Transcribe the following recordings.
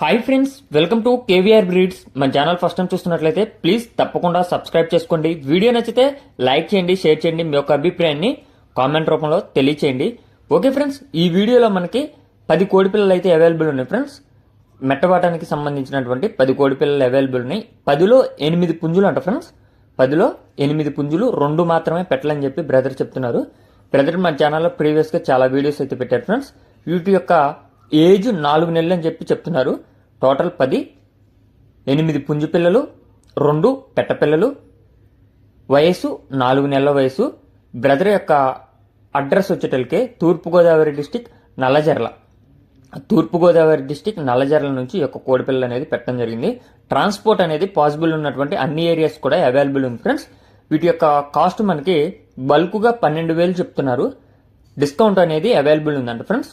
Hi friends, welcome to KVR breeds. మన channel first time చూస్తున్నట్లయితే please తప్పకుండా సబ్స్క్రైబ్ చేసుకోండి. వీడియో నచ్చితే లైక్ చేయండి, షేర్ చేయండి, మీ యొక్క అభిప్రాయాన్ని కామెంట్ రూపంలో తెలియచేయండి. ఓకే ఫ్రెండ్స్, ఈ వీడియోలో మనకి 10 కోడి పిల్లలు అయితే అవైలబుల్ ఉన్నాయి ఫ్రెండ్స్. మెట్టవాటానికి సంబంధించినటువంటి 10 కోడి పిల్లలు అవైలబుల్ ఉన్నాయి. 10లో 8 పుంజులు అంట ఫ్రెండ్స్. 10లో 8 పుంజులు, 2 మాత్రమే పెట్టాలని చెప్పి బ్రదర్ చెప్తున్నారు. బ్రదర్ మన ఛానల్లో ప్రీవియస్గా చాలా వీడియోస్ అయితే పెట్టారు ఫ్రెండ్స్. వీటి యొక్క ఏజ్ 4 నెలలు అని చెప్పి చెప్తున్నారు. టోటల్ 10, 8 పుంజు పిల్లలు, 2 పెట్ట పిల్లలు, వయసు 4 నెలల వయసు. బ్రదర్ యొక్క అడ్రస్ వచ్చేటలికే తూర్పుగోదావరి డిస్టిక్ నల్లజర్ల. తూర్పుగోదావరి డిస్టిక్ నల్లజర్ల నుంచి ఈ యొక్క కోడిపిల్లలు అనేది పెట్టడం జరిగింది. ట్రాన్స్పోర్ట్ అనేది పాసిబుల్ ఉన్నటువంటి అన్ని ఏరియాస్ కూడా అవైలబుల్ ఉంది ఫ్రెండ్స్. వీటి యొక్క కాస్ట్ మనకి బల్క్గా 12,000 చెప్తున్నారు. డిస్కౌంట్ అనేది అవైలబుల్ ఉందంట ఫ్రెండ్స్.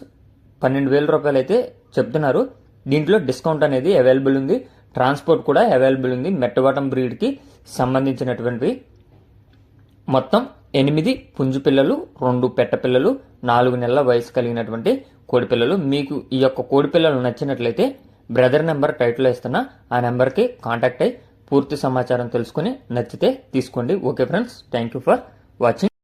12,000 రూపాయలు అయితే చెప్తున్నారు. దీంట్లో డిస్కౌంట్ అనేది అవైలబుల్ ఉంది. ట్రాన్స్పోర్ట్ కూడా అవైలబుల్ ఉంది. మెట్టవాటం బ్రీడ్కి సంబంధించినటువంటి మొత్తం 8 పుంజు పిల్లలు, 2 పెట్ట పిల్లలు, 4 నెలల వయసు కలిగినటువంటి కోడి పిల్లలు. మీకు ఈ యొక్క కోడి పిల్లలు నచ్చినట్లయితే బ్రదర్ నెంబర్ టైటిల్లో ఇస్తున్నా, ఆ నెంబర్కి కాంటాక్ట్ అయ్యి పూర్తి సమాచారం తెలుసుకుని నచ్చితే తీసుకోండి. Okay friends, thank you for watching.